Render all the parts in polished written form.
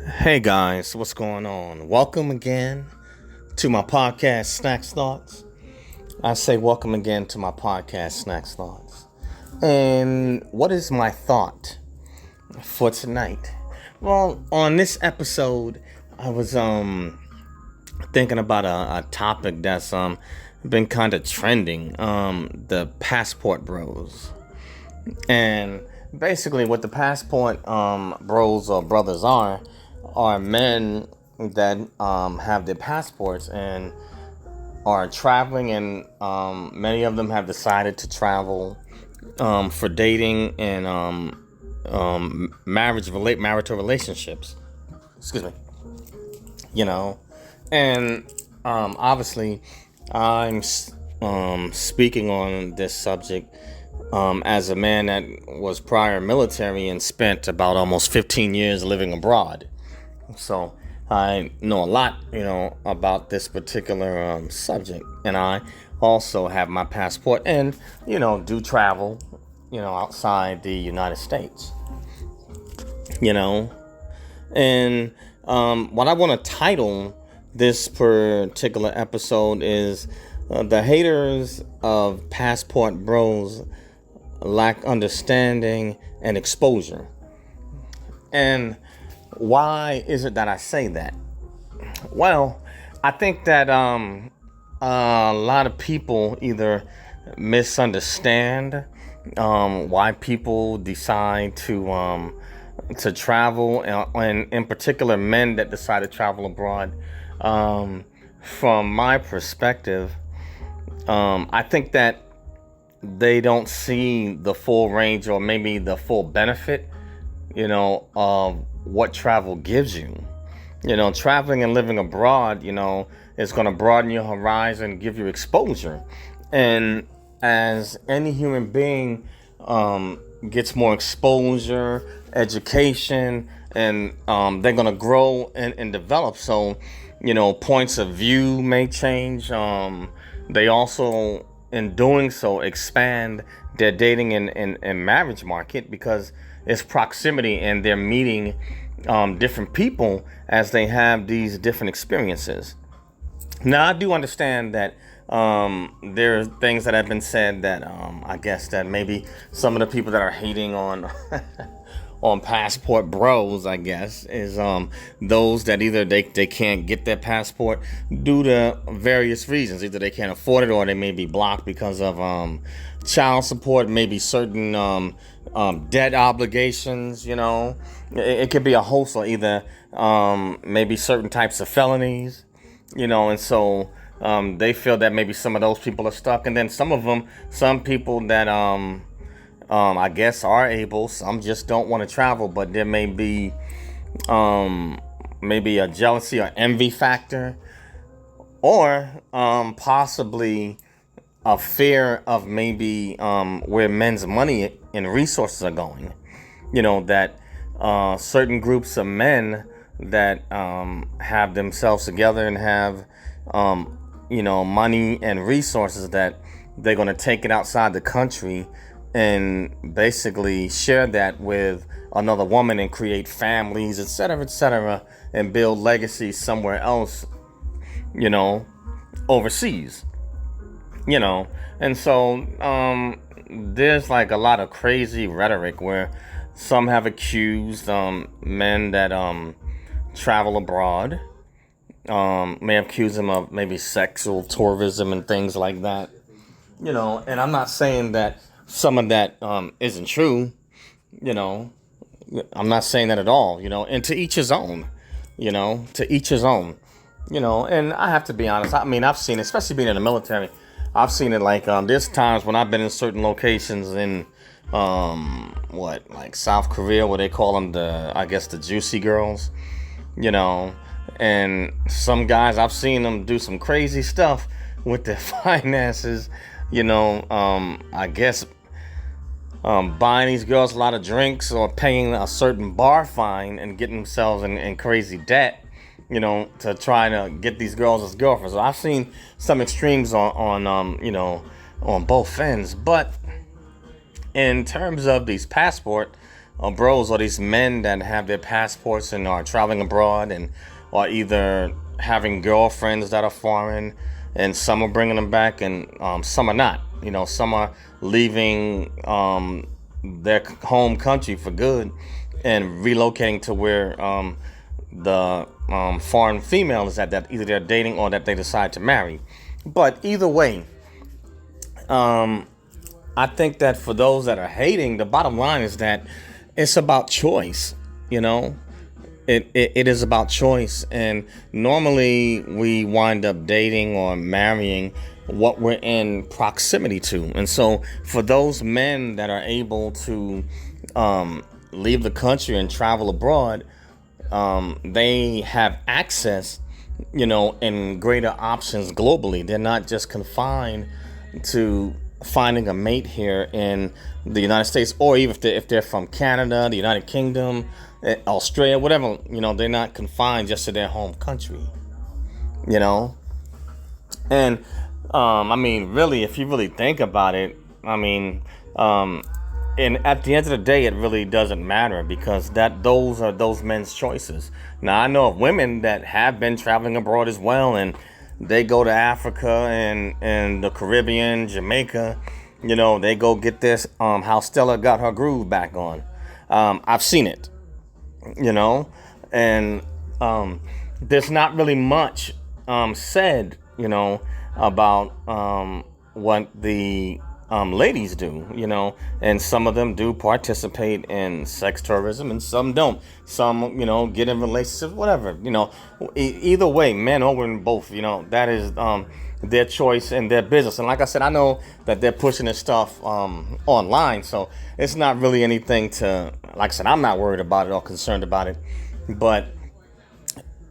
Hey guys, what's going on? Welcome again to my podcast, Snacks Thoughts. I say welcome again to my podcast, Snacks Thoughts. And what is my thought for tonight? Well, on this episode, I was thinking about a topic that's been kind of trending, the passport bros. And basically what the passport bros or brothers are men that have their passports and are traveling, and many of them have decided to travel for dating and marital relationships. Excuse me. You know, and obviously, I'm speaking on this subject as a man that was prior military and spent about almost 15 years living abroad. So I know a lot, about this particular subject. And I also have my passport and, do travel, outside the United States. You know, and what I want to title this particular episode is The Haters of Passport Bros Lack Understanding and Exposure. And why is it that I say that? Well, I think that a lot of people either misunderstand why people decide to travel, and in particular, men that decide to travel abroad. From my perspective, I think that they don't see the full range or maybe the full benefit, of what travel gives you. Traveling and living abroad, is going to broaden your horizon, give you exposure. And as any human being gets more exposure, education, and they're going to grow and develop. So, points of view may change. They also, in doing so, expand their dating and marriage market because it's proximity and they're meeting different people as they have these different experiences. Now, I do understand that there are things that have been said that I guess that maybe some of the people that are hating on on passport bros, I guess, is those that either they can't get their passport due to various reasons. Either they can't afford it or they may be blocked because of child support, maybe certain debt obligations. It could be a host, or either maybe certain types of felonies, and so they feel that maybe some of those people are stuck. And then some people that I guess are able, some just don't want to travel, but there may be maybe a jealousy or envy factor, or possibly a fear of maybe where men's money and resources are going. That certain groups of men that have themselves together and have money and resources, that they're going to take it outside the country and basically share that with another woman and create families, etc., and build legacies somewhere else, overseas. And so there's like a lot of crazy rhetoric where some have accused men that travel abroad, may accuse them of maybe sexual tourism and things like that. And I'm not saying that some of that isn't true. I'm not saying that at all. And to each his own. To each his own. And I have to be honest. I mean, I've seen it, especially being in the military. I've seen it like there's times when I've been in certain locations in like South Korea, where they call them the juicy girls. And some guys, I've seen them do some crazy stuff with their finances. I guess buying these girls a lot of drinks or paying a certain bar fine and getting themselves in crazy debt, to try to get these girls as girlfriends. So I've seen some extremes on both ends. But in terms of these passport bros, or these men that have their passports and are traveling abroad, and are either having girlfriends that are foreign, and some are bringing them back, and some are not. Some are leaving their home country for good and relocating to where the foreign female is at, that either they're dating or that they decide to marry. But either way, I think that for those that are hating, the bottom line is that it's about choice. It is about choice, and normally we wind up dating or marrying what we're in proximity to. And so for those men that are able to leave the country and travel abroad, they have access, and greater options globally. They're not just confined to finding a mate here in the United States, or even if they're from Canada, the United Kingdom, Australia, whatever. They're not confined just to their home country. And really, if you really think about it, and at the end of the day, it really doesn't matter, because those are those men's choices. Now, I know of women that have been traveling abroad as well, and they go to Africa and the Caribbean, Jamaica. They go get this, how Stella got her groove back on. I've seen it, and there's not really much said, about what the ladies do, and some of them do participate in sex tourism and some don't. Some, get in relationships, whatever, either way, men or women, both, that is their choice and their business. And like I said, I know that they're pushing this stuff online, so it's not really anything to, like I said, I'm not worried about it or concerned about it, but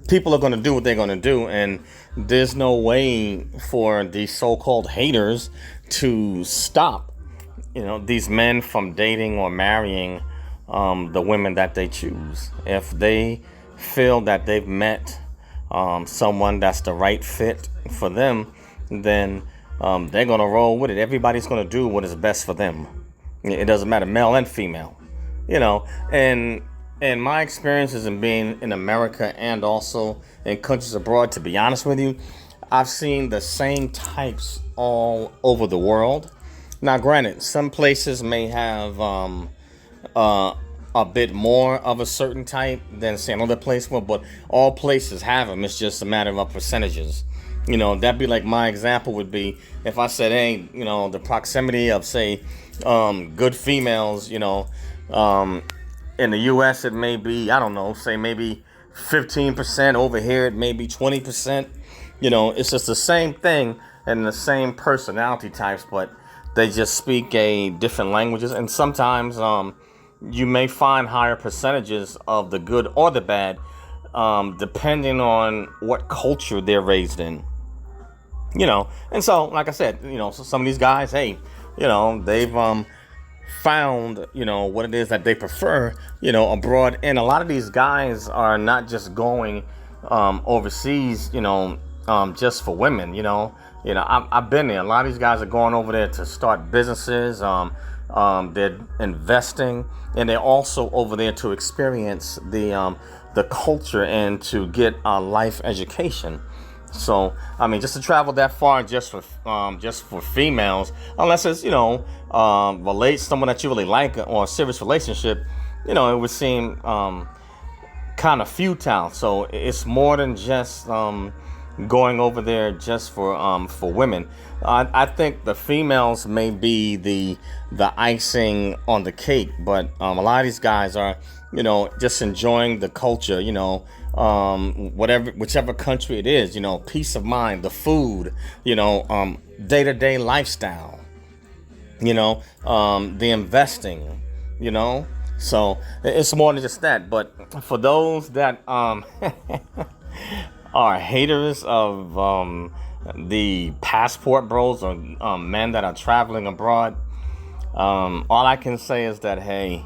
people are going to do what they're going to do, and there's no way for these so-called haters to stop, these men from dating or marrying the women that they choose. If they feel that they've met someone that's the right fit for them, then they're going to roll with it. Everybody's going to do what is best for them. It doesn't matter, male and female, and my experiences in being in America and also in countries abroad, to be honest with you, I've seen the same types all over the world. Now, granted, some places may have a bit more of a certain type than, say, another place will, but all places have them. It's just a matter of percentages. That'd be like, my example would be if I said, hey, the proximity of, say, good females, in the U.S. it may be, I don't know, say maybe 15%. Over here it may be 20%. It's just the same thing and the same personality types, but they just speak a different languages. And sometimes you may find higher percentages of the good or the bad, depending on what culture they're raised in. And so, like I said, so some of these guys, hey, they've found, what it is that they prefer, abroad. And a lot of these guys are not just going overseas, just for women. I've been there. A lot of these guys are going over there to start businesses. They're investing, and they're also over there to experience the culture and to get a life education. So, just to travel that far just for females, unless it's, relate someone that you really like or a serious relationship, it would seem kind of futile. So it's more than just going over there just for women. I think the females may be the icing on the cake, but a lot of these guys are, just enjoying the culture, whichever country it is, peace of mind, the food, day-to-day lifestyle, the investing, so it's more than just that. But for those that are haters of the passport bros or men that are traveling abroad, all I can say is that, hey,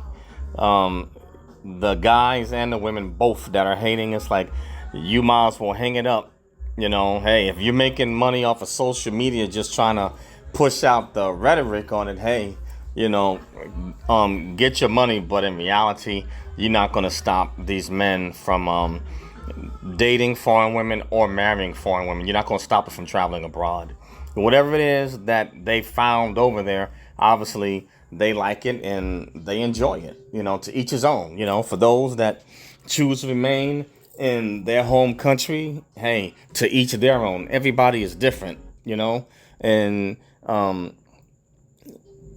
the guys and the women both that are hating, it's like, you might as well hang it up. Hey, if you're making money off of social media just trying to push out the rhetoric on it, hey, get your money, but in reality, you're not going to stop these men from dating foreign women or marrying foreign women. You're not going to stop it from traveling abroad. Whatever it is that they found over there, obviously they like it and they enjoy it. To each his own. For those that choose to remain in their home country, hey, to each their own. Everybody is different, and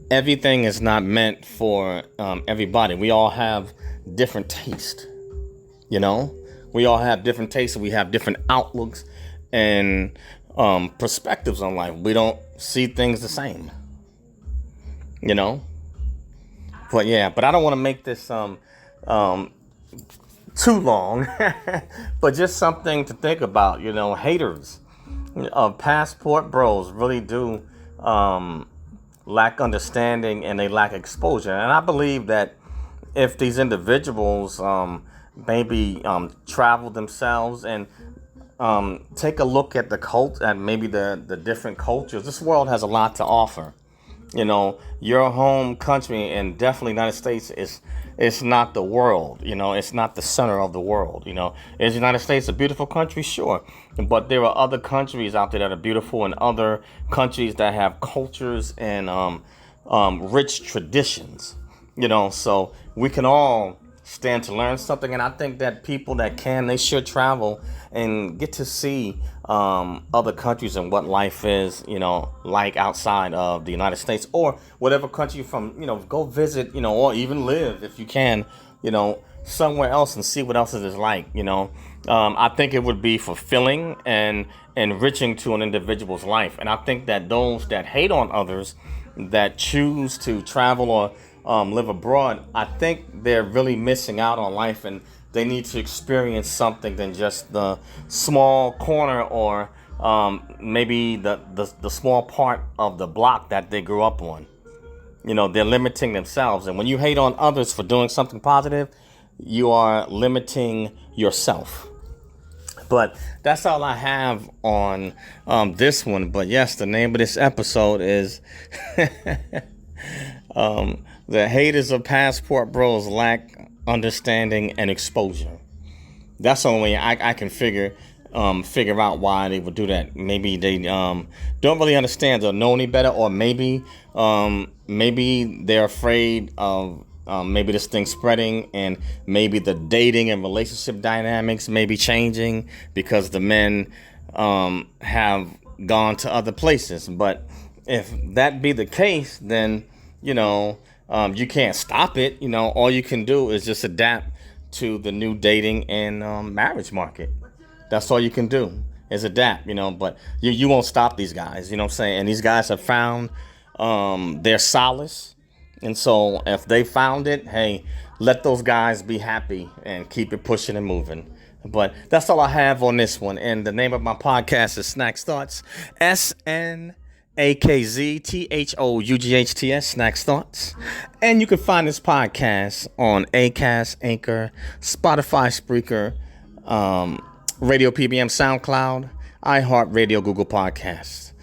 everything is not meant for everybody. We all have different taste, We all have different tastes. We have different outlooks and perspectives on life. We don't see things the same, But I don't want to make this too long, but just something to think about. Haters of passport bros really do lack understanding and they lack exposure. And I believe that if these individuals maybe travel themselves and take a look at maybe the different cultures. This world has a lot to offer. Your home country and definitely United States it's not the world. It's not the center of the world. Is the United States a beautiful country? Sure. But there are other countries out there that are beautiful and other countries that have cultures and rich traditions. So we can all stand to learn something. And I think that people that they should travel and get to see other countries and what life is, like outside of the United States or whatever country you're from, go visit, or even live if you can, somewhere else and see what else it is like, I think it would be fulfilling and enriching to an individual's life. And I think that those that hate on others that choose to travel or live abroad, I think they're really missing out on life and they need to experience something than just the small corner or maybe the small part of the block that they grew up on. They're limiting themselves. And when you hate on others for doing something positive, you are limiting yourself. But that's all I have on this one. But yes, the name of this episode is The Haters of Passport Bros Lack Understanding and Exposure. That's the only way I can figure out why they would do that. Maybe they don't really understand or know any better, or maybe they're afraid of maybe this thing spreading, and maybe the dating and relationship dynamics may be changing because the men have gone to other places. But if that be the case, then you can't stop it. All you can do is just adapt to the new dating and marriage market. That's all you can do is adapt, but you won't stop these guys, what I'm saying? And these guys have found their solace. And so if they found it, hey, let those guys be happy and keep it pushing and moving. But that's all I have on this one. And the name of my podcast is Snacks Thoughts, SNAKZTHOUGHTS, Snacks Thoughts. And you can find this podcast on Acast, Anchor, Spotify, Spreaker, Radio PBM, SoundCloud, iHeartRadio, Google Podcasts,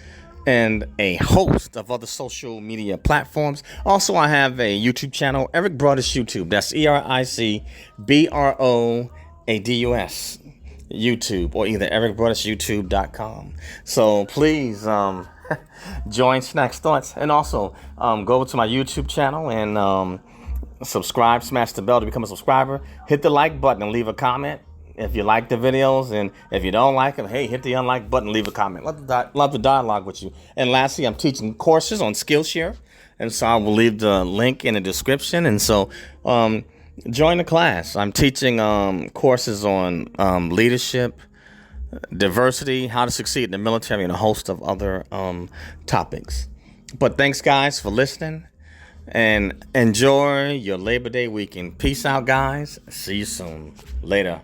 and a host of other social media platforms. Also, I have a YouTube channel, Eric Broadus YouTube. That's ERICBROADUS YouTube, or either ericbroadusyoutube.com. So please join Snacks Thoughts, and also go over to my YouTube channel and subscribe, smash the bell to become a subscriber, hit the like button and leave a comment if you like the videos, and if you don't like them, hey, hit the unlike button, leave a comment. Love the dialogue with you. And lastly, I'm teaching courses on Skillshare, and so I will leave the link in the description. And so join the class. I'm teaching courses on leadership, diversity, how to succeed in the military, and a host of other topics. But thanks, guys, for listening, and enjoy your Labor Day weekend. Peace out, guys. See you soon. Later.